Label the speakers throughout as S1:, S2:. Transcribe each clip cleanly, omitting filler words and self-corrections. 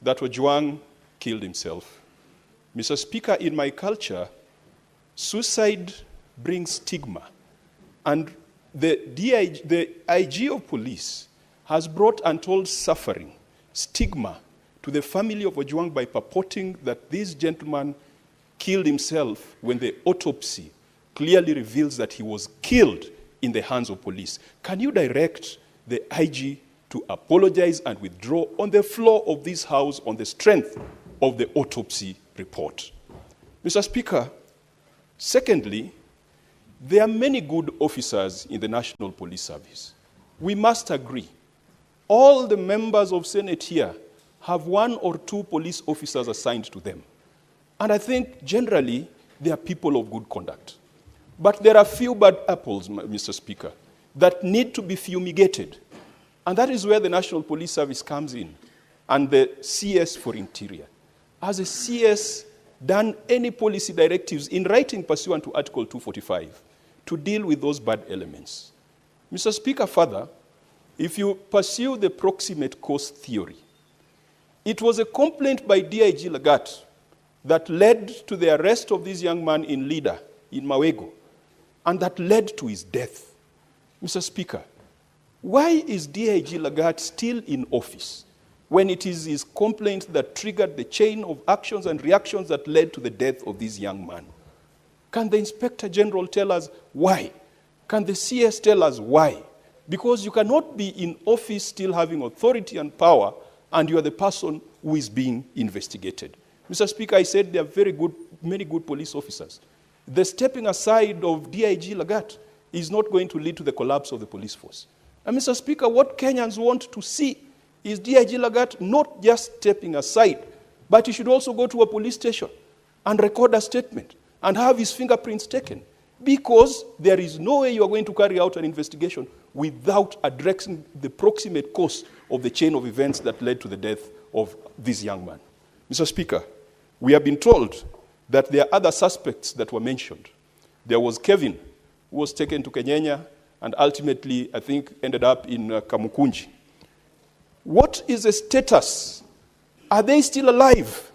S1: that Ojwang killed himself. Mr. Speaker, in my culture, suicide brings stigma. And the IG of police has brought untold suffering, stigma, to the family of Ojwang by purporting that this gentleman killed himself when the autopsy clearly reveals that he was killed in the hands of police. Can you direct the IG to apologize and withdraw on the floor of this House on the strength of the autopsy report? Mr. Speaker, secondly, there are many good officers in the National Police Service. We must agree. All the members of Senate here have 1 or 2 police officers assigned to them. And I think generally they are people of good conduct. But there are few bad apples, Mr. Speaker, that need to be fumigated. And that is where the National Police Service comes in, and the CS for Interior. Has a CS done any policy directives in writing pursuant to Article 245 to deal with those bad elements? Mr. Speaker, further, if you pursue the proximate cause theory, it was a complaint by DIG Lagat that led to the arrest of this young man in Lida, in Mawego, and that led to his death. Mr. Speaker, why is DIG Lagat still in office when it is his complaint that triggered the chain of actions and reactions that led to the death of this young man? Can the Inspector General tell us why? Can the CS tell us why? Because you cannot be in office still having authority and power, and you are the person who is being investigated. Mr. Speaker, I said there are many good police officers. The stepping aside of DIG Lagat is not going to lead to the collapse of the police force. And Mr. Speaker, what Kenyans want to see is DIG Lagat not just stepping aside, but he should also go to a police station and record a statement and have his fingerprints taken, because there is no way you are going to carry out an investigation without addressing the proximate cause of the chain of events that led to the death of this young man. Mr. Speaker, we have been told that there are other suspects that were mentioned. There was Kevin, who was taken to Kenyanya and ultimately, I think, ended up in Kamukunji. What is the status? Are they still alive?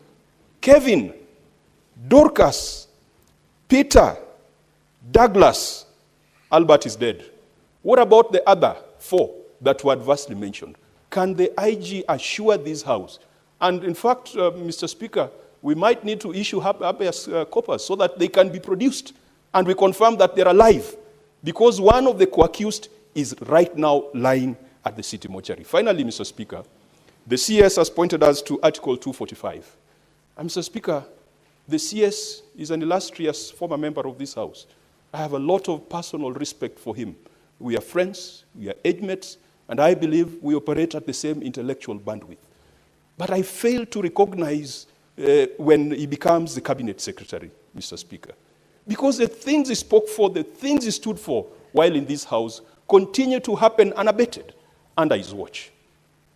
S1: Kevin, Dorcas, Peter, Douglas, Albert is dead. What about the other 4 that were adversely mentioned? Can the IG assure this House? And in fact, Mr. Speaker, we might need to issue habeas corpus so that they can be produced and we confirm that they're alive, because one of the co-accused is right now lying at the city mortuary. Finally, Mr. Speaker, the CS has pointed us to Article 245. And Mr. Speaker, the CS is an illustrious former member of this House. I have a lot of personal respect for him. We are friends, we are age mates, and I believe we operate at the same intellectual bandwidth. But I fail to recognize when he becomes the cabinet secretary, Mr. Speaker. Because the things he spoke for, the things he stood for while in this House continue to happen unabated under his watch.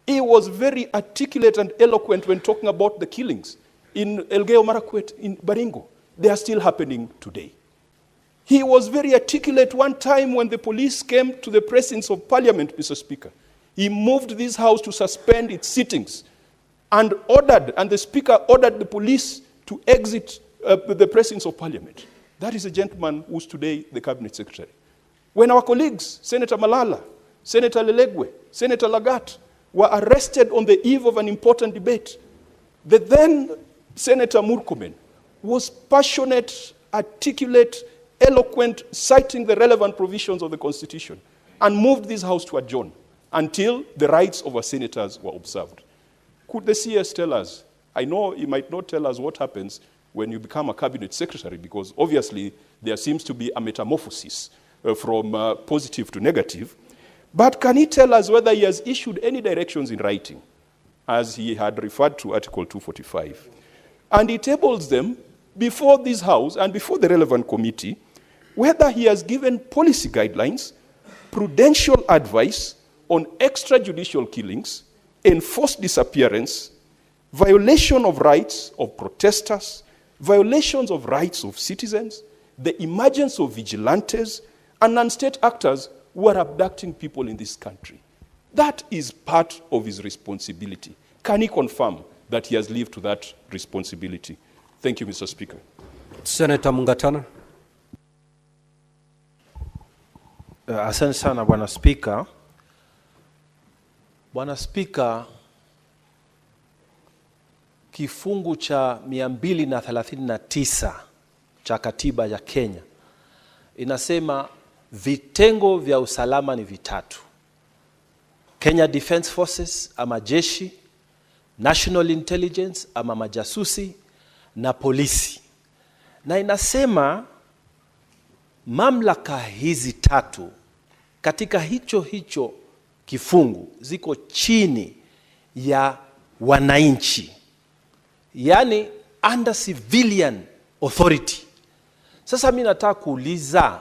S1: He was very articulate and eloquent when talking about the killings in Elgeyo Marakwet, in Baringo. They are still happening today. He was very articulate one time when the police came to the presence of Parliament, Mr. Speaker. He moved this House to suspend its sittings and the Speaker ordered the police to exit the presence of Parliament. That is a gentleman who's today the Cabinet Secretary. When our colleagues, Senator Malala, Senator Lelegwe, Senator Lagat, were arrested on the eve of an important debate, the then Senator Murkomen was passionate, articulate, eloquent, citing the relevant provisions of the Constitution, and moved this House to adjourn until the rights of our senators were observed. Could the CS tell us? I know he might not tell us what happens when you become a cabinet secretary, because obviously there seems to be a metamorphosis from positive to negative. But can he tell us whether he has issued any directions in writing, as he had referred to Article 245? And he tables them before this House and before the relevant committee, whether he has given policy guidelines, prudential advice on extrajudicial killings, enforced disappearance, violation of rights of protesters, violations of rights of citizens, the emergence of vigilantes, and non-state actors who are abducting people in this country. That is part of his responsibility. Can he confirm that he has lived to that responsibility. Thank you, Mr. Speaker.
S2: Senator Mungatana.
S3: Asante sana Bwana Spika. Bwana Spika, kifungu cha 239 cha katiba ya Kenya inasema vitengo vya usalama ni vitatu: Kenya Defence Forces ama jeshi, National Intelligence ama majasusi, na polisi. Na inasema mamlaka hizi tatu katika hicho kifungu ziko chini ya wananchi, yani under civilian authority. Sasa mimi nataka kuuliza,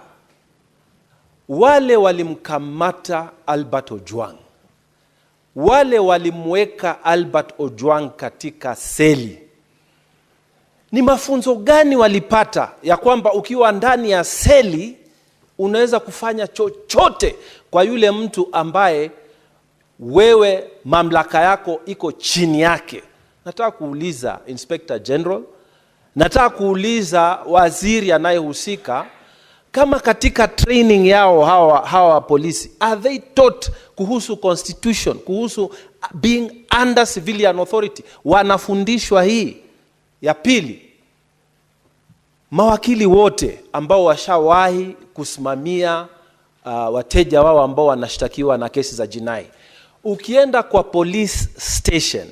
S3: wale walimkamata Albert Ojwang, wale walimweka Albert Ojwang katika seli, ni mafunzo gani walipata ya kwamba ukiwa ndani ya seli unaweza kufanya chochote kwa yule mtu ambaye wewe mamlaka yako iko chini yake? Nataka kuuliza Inspector General, nataka kuuliza waziri anayehusika, kama katika training yao hawa polisi, are they taught kuhusu constitution, kuhusu being under civilian authority? Wanafundishwa hii? Ya pili, mawakili wote ambao washawahi kusimamia wateja wao ambao wanashtakiwa na kesi za jinai, ukienda kwa police station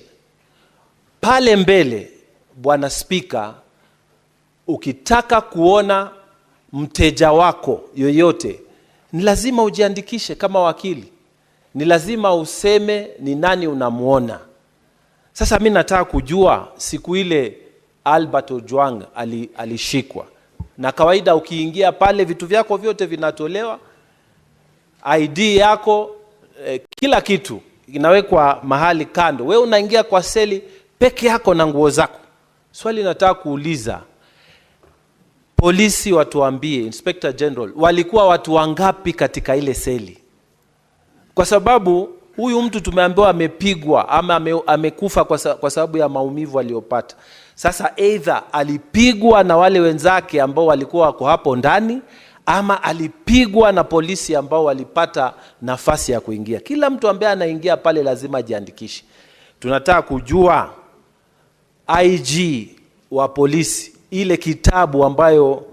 S3: pale mbele, Bwana Spika, ukitaka kuona mteja wako yoyote, ni lazima ujiandikishe kama wakili, ni lazima useme ni nani unamuona. Sasa mimi nataka kujua, siku ile Albert Ojwang alishikwa, na kawaida ukiingia pale vitu vyako vyote vinatolewa, ID yako, kila kitu inawekwa mahali kando, wewe unaingia kwa seli peke yako na nguo zako. Swali nataka kuuliza, polisi watuambie, Inspector General, walikuwa watu wangapi katika ile seli? Kwa sababu huyu mtu tumeambiwa amepigwa ama amekufa kwa sababu ya maumivu aliyopata. Sasa either alipigwa na wale wenzake ambao walikuwa wako hapo ndani, ama alipigwa na polisi ambao walipata nafasi ya kuingia. Kila mtu ambaye anaingia pale lazima ajiandikishe. Tunataka kujua IG wa polisi, ile kitabu ambayo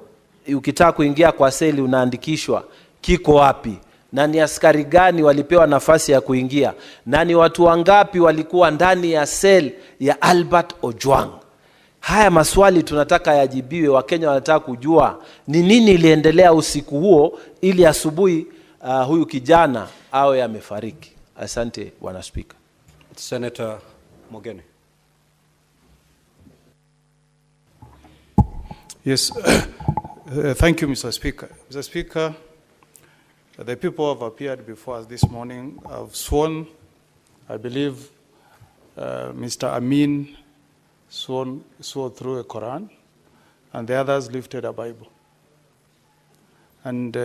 S3: ukitaka kuingia kwa seli unaandikishwa, kiko wapi? Na ni askari gani walipewa nafasi ya kuingia? Na ni watu wangapi walikuwa ndani ya sel ya Albert Ojwang? Haya maswali tunataka yajibiwe. Wakenya wanataka kujua ni nini iliendelea usiku huo ili asubuhi huyu kijana awe amefariki. Asante Bwana Speaker.
S2: Senator Mogeni.
S4: Yes, thank you, Mr. Speaker. Mr. Speaker, the people who have appeared before us this morning have sworn, I believe Mr. Amin swore through a Quran, and the others lifted a Bible. And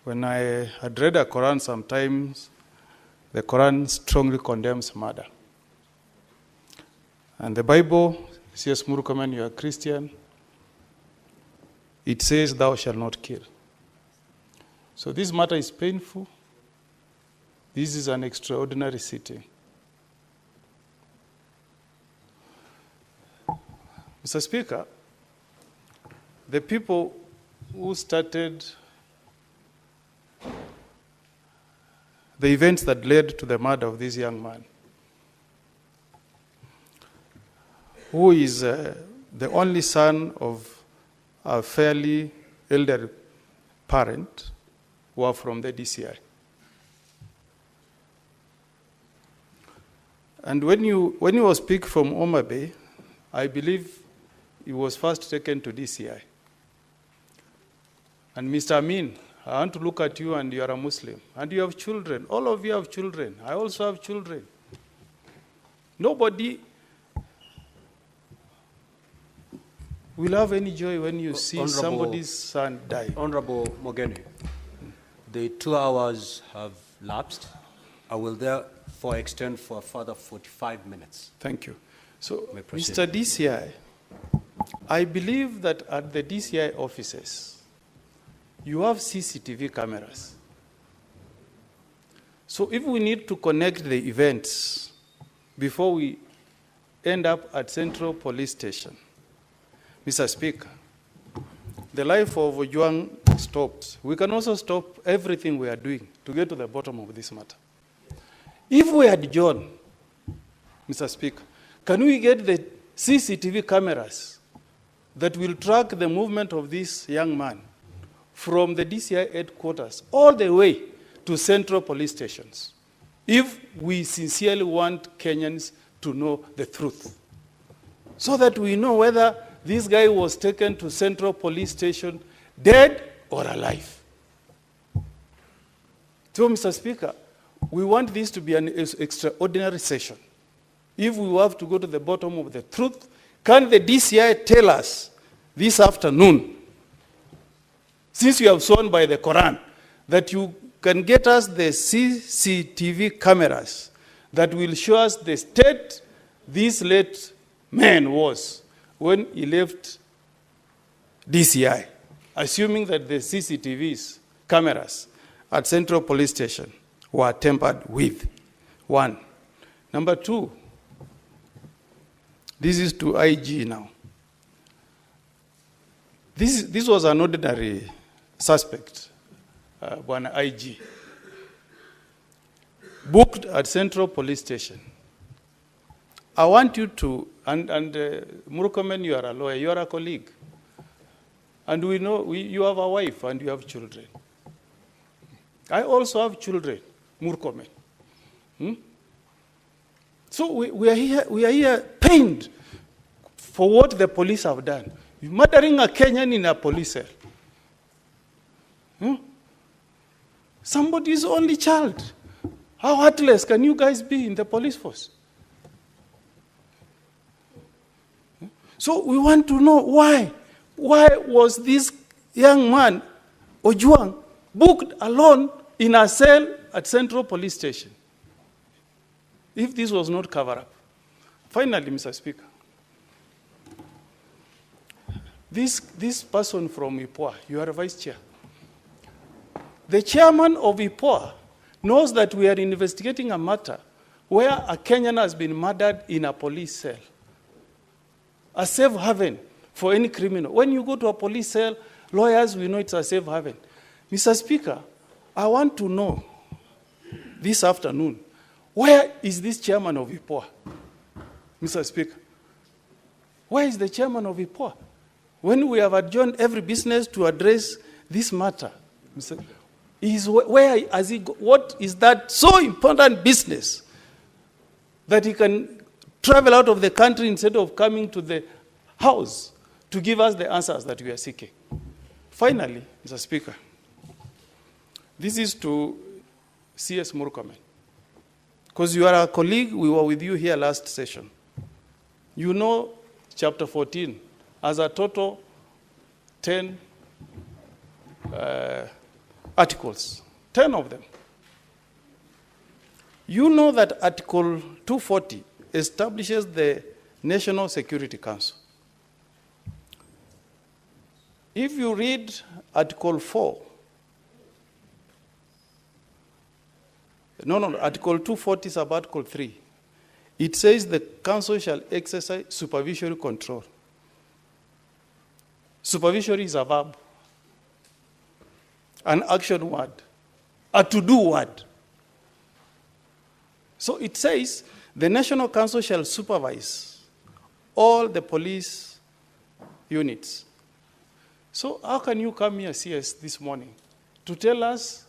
S4: when I had read a Quran, sometimes the Quran strongly condemns murder. And the Bible, C.S. Murukaman, you are Christian, it says, thou shalt not kill. So this matter is painful. This is an extraordinary sitting. Mr. Speaker, the people who started the events that led to the murder of this young man, who is the only son of a fairly elderly parent, who are from the DCI. And when you was picked from Oma Bay, I believe he was first taken to DCI. And Mr. Amin, I want to look at you, and you are a Muslim, and you have children. All of you have children. I also have children. Nobody will have any joy when you see somebody's son die.
S2: Honorable Mogeni, the 2 hours have lapsed. I will therefore extend for a further 45 minutes.
S4: Thank you. So,
S2: May proceed.
S4: Mr. DCI, I believe that at the DCI offices, you have CCTV cameras. So if we need to connect the events before we end up at Central Police Station, Mr. Speaker, the life of Ojwang stopped. We can also stop everything we are doing to get to the bottom of this matter. If we adjourn, Mr. Speaker, can we get the CCTV cameras that will track the movement of this young man from the DCI headquarters all the way to Central Police Stations, if we sincerely want Kenyans to know the truth, so that we know whether this guy was taken to Central Police Station dead or alive. So, Mr. Speaker, we want this to be an extraordinary session. If we have to go to the bottom of the truth, can the DCI tell us this afternoon, since you have sworn by the Quran, that you can get us the CCTV cameras that will show us the state this late man was when he left DCI, assuming that the CCTVs cameras at Central Police Station were tampered with. One. Number two, this is to IG now. This was an ordinary suspect, one IG, booked at Central Police Station. I want you to, and Murkomen, you are a lawyer, you are a colleague. And we know you have a wife and you have children. I also have children, Murkomen. So we are here pained for what the police have done. Murdering a Kenyan in a police cell. Somebody's only child. How heartless can you guys be in the police force? So we want to know why. Why was this young man, Ojwang, booked alone in a cell at Central Police Station? If this was not covered up. Finally, Mr. Speaker, this person from IPOA, you are a vice chair. The chairman of IPOA knows that we are investigating a matter where a Kenyan has been murdered in a police cell. A safe haven for any criminal. When you go to a police cell, lawyers will know it's a safe haven. Mr. Speaker, I want to know this afternoon, where is this chairman of IPOA? Mr. Speaker, where is the chairman of IPOA? When we have adjourned every business to address this matter, where has he go? What is that so important business that he can travel out of the country instead of coming to the house to give us the answers that we are seeking? Finally, Mr. Speaker, this is to CS Murkomen. Because you are a colleague, we were with you here last session. You know chapter 14 as a total 10 articles, 10 of them. You know that Article 240 establishes the National Security Council. If you read Article 4, Article 240 is about Article 3. It says the council shall exercise supervisory control. Supervisory is a verb, an action word, a to-do word. So it says the National Council shall supervise all the police units. So how can you come here, CS, this morning to tell us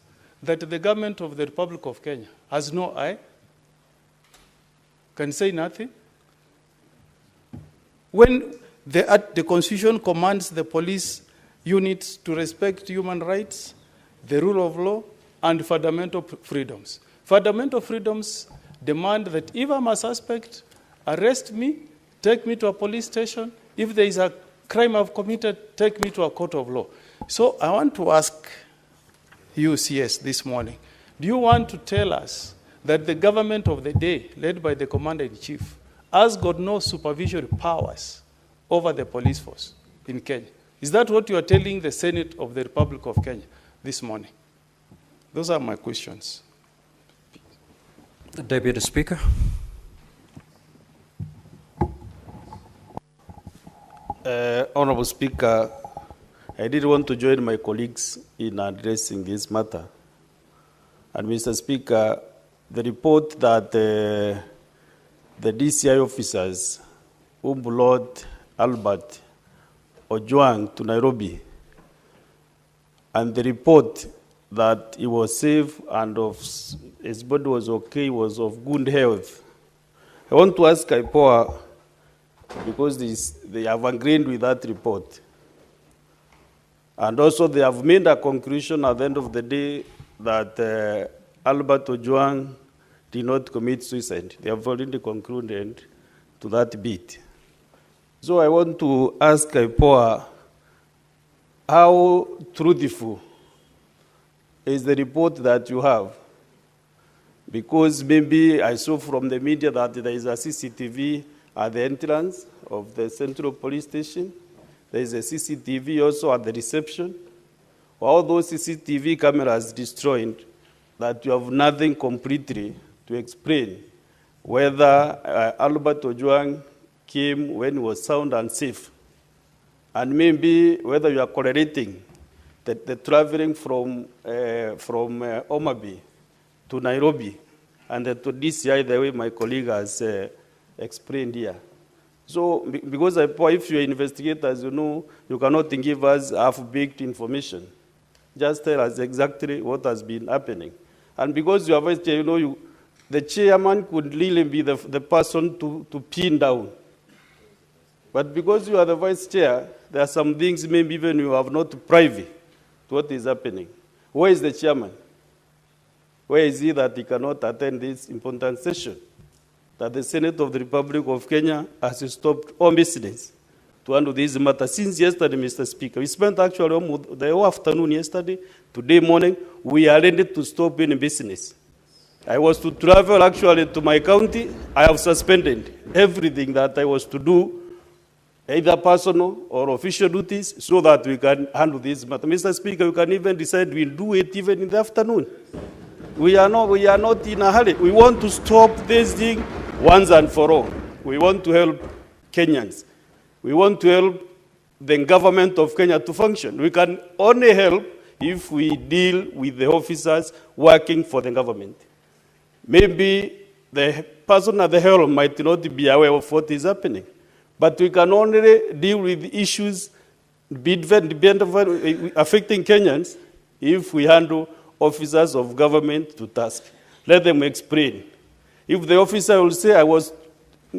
S4: that the government of the Republic of Kenya has no eye, can say nothing? When the Constitution commands the police units to respect human rights, the rule of law, and fundamental freedoms. Fundamental freedoms demand that if I'm a suspect, arrest me, take me to a police station. If there is a crime I've committed, take me to a court of law. So I want to ask you, CS, this morning, do you want to tell us that the government of the day, led by the Commander-in-Chief, has got no supervisory powers over the police force in Kenya. Is that what you are telling the Senate of the Republic of Kenya this morning? Those are my questions.
S5: The Deputy Speaker.
S6: Honorable Speaker, I did want to join my colleagues in addressing this matter. And Mr. Speaker, the report that the DCI officers who brought Albert Ojwang to Nairobi, and the report that he was safe and his body was okay, was of good health. I want to ask IPOA, because they have agreed with that report. And also they have made a conclusion at the end of the day that Albert Ojwang did not commit suicide. They have already concluded to that bit. So I want to ask IPOA, how truthful is the report that you have? Because maybe I saw from the media that there is a CCTV at the entrance of the Central Police Station. There is a CCTV also at the reception. All those CCTV cameras destroyed, that you have nothing completely to explain whether Albert Ojwang came when he was sound and safe. And maybe whether you are correlating the traveling from Omabi to Nairobi and to DCI, the way my colleague has explained here. So, because if you're investigators, you know, you cannot give us half-baked information. Just tell us exactly what has been happening. And because you are vice chair, you know, the chairman could really be the person to pin down. But because you are the vice chair, there are some things maybe even you have not privy to what is happening. Where is the chairman? Where is he that he cannot attend this important session? That the Senate of the Republic of Kenya has stopped all business to handle this matter since yesterday, Mr. Speaker. We spent actually the whole afternoon yesterday, today morning, we are ready to stop any business. I was to travel actually to my county. I have suspended everything that I was to do, either personal or official duties, so that we can handle this matter. Mr. Speaker, we can even decide we'll do it even in the afternoon. We are not in a hurry. We want to stop this thing once and for all. We want to help Kenyans. We want to help the government of Kenya to function. We can only help if we deal with the officers working for the government. Maybe the person at the helm might not be aware of what is happening, but we can only deal with issues affecting Kenyans if we handle officers of government to task. Let them explain. If the officer will say, I was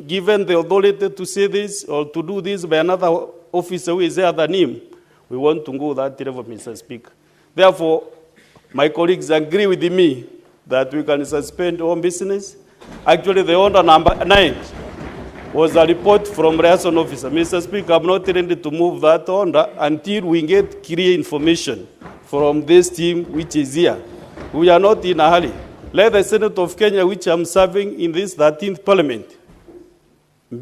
S6: given the authority to say this or to do this by another officer who is there than him, we want to go that level, Mr. Speaker. Therefore, my colleagues agree with me that we can suspend all business. Actually, the order number 9 was a report from liaison officer. Mr. Speaker, I'm not ready to move that order until we get clear information from this team which is here. We are not in a hurry. Let the Senate of Kenya, which I'm serving in this 13th Parliament,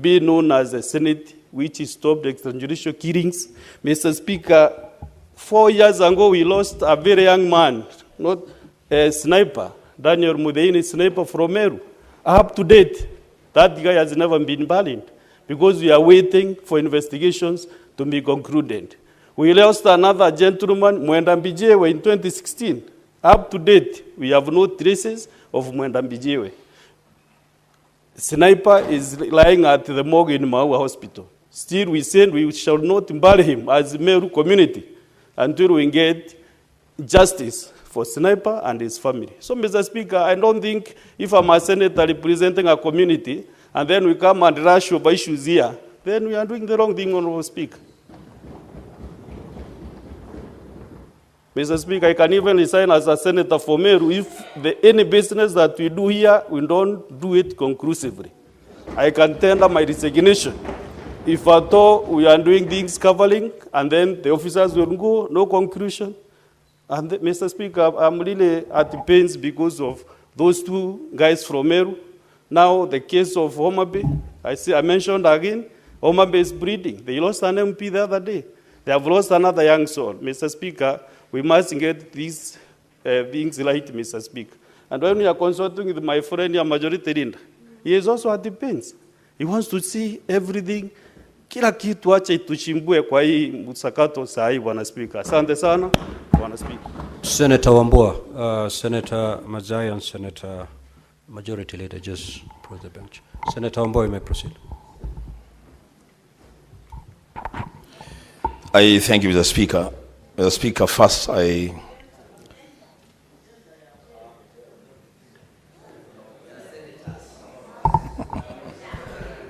S6: be known as the Senate which stopped extrajudicial killings. Mr. Speaker, 4 years ago we lost a very young man, not a sniper, Daniel Mudeini, sniper from Meru. Up to date, that guy has never been banned because we are waiting for investigations to be concluded. We lost another gentleman, Mwenda Mbijewe, in 2016. Up to date, we have no traces of Mwenda Mbijewe. Sniper is lying at the morgue in Maua Hospital. Still, we said we shall not bury him as a Meru community until we get justice for Sniper and his family. So, Mr. Speaker, I don't think if I'm a senator representing a community and then we come and rush over issues here, then we are doing the wrong thing, Honorable Speaker. Mr. Speaker, I can even resign as a senator for Meru if any business that we do here, we don't do it conclusively. I can tender my resignation. If at all we are doing things covering and then the officers will go, no conclusion. And Mr. Speaker, I'm really at the pains because of those two guys from Meru. Now the case of Homa Bay, I mentioned again, Homa Bay is breeding. They lost an MP the other day. They have lost another young soul. Mr. Speaker, we must get these things right, Mr. Speaker. And when we are consulting with my friend, your majority leader, he is also at the bench. He wants to see everything. Kila kitu acha ituchimbue kwa hii msakato saa hii, Bwana Speaker. Asante sana, Bwana Speaker.
S5: Senator Wambua, Senator Mazai and Senator Majority Leader just approach the bench. Senator Wambua, you may proceed.
S7: I thank you, Mr. Speaker. Mr. Speaker, first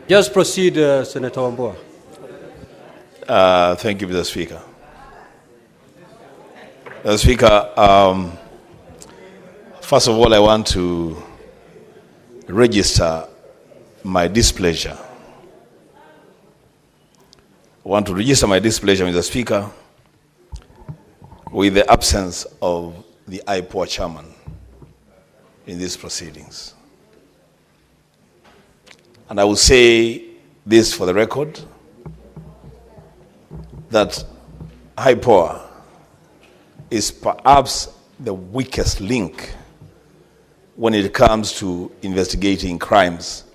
S5: Just proceed, Senator Wambua.
S7: Thank you, Mr. Speaker. Mr. Speaker, first of all, I want to register my displeasure. I want to register my displeasure, Mr. Speaker, with the absence of the IPOA chairman in these proceedings. And I will say this for the record, that IPOA is perhaps the weakest link when it comes to investigating crimes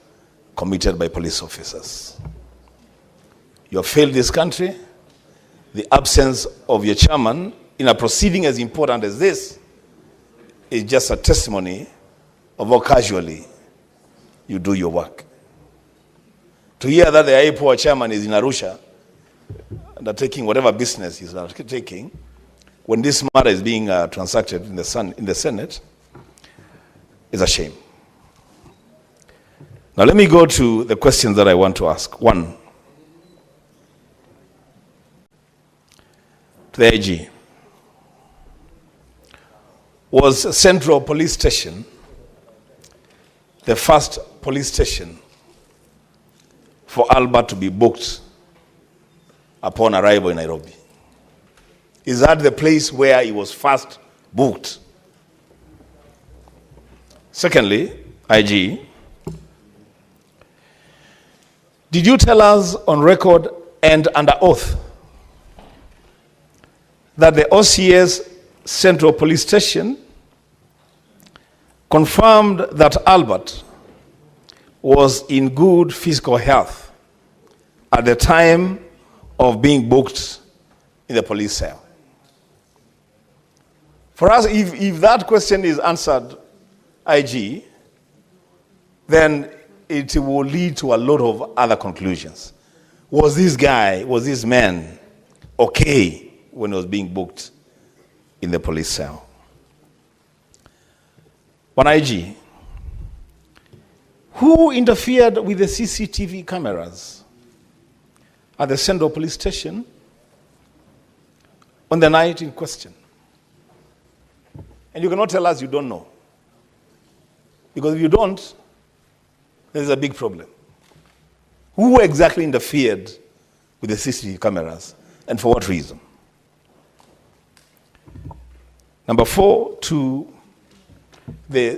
S7: committed by police officers. You have failed this country. The absence of your chairman in a proceeding as important as this is just a testimony of how casually you do your work. To hear that the IPOA chairman is in Arusha, undertaking whatever business he's undertaking, when this matter is being transacted in the Senate, is a shame. Now let me go to the questions that I want to ask. One, to the AG. Was Central Police Station the first police station for Albert to be booked upon arrival in Nairobi? Is that the place where he was first booked? Secondly, IG, did you tell us on record and under oath that the OCS Central Police Station confirmed that Albert was in good physical health at the time of being booked in the police cell? For us, if that question is answered, IG, then it will lead to a lot of other conclusions. Was this man okay when he was being booked in the police cell? One IG, who interfered with the CCTV cameras at the Central Police Station on the night in question? And you cannot tell us you don't know. Because if you don't, there's a big problem. Who exactly interfered with the CCTV cameras and for what reason? Number 4, to the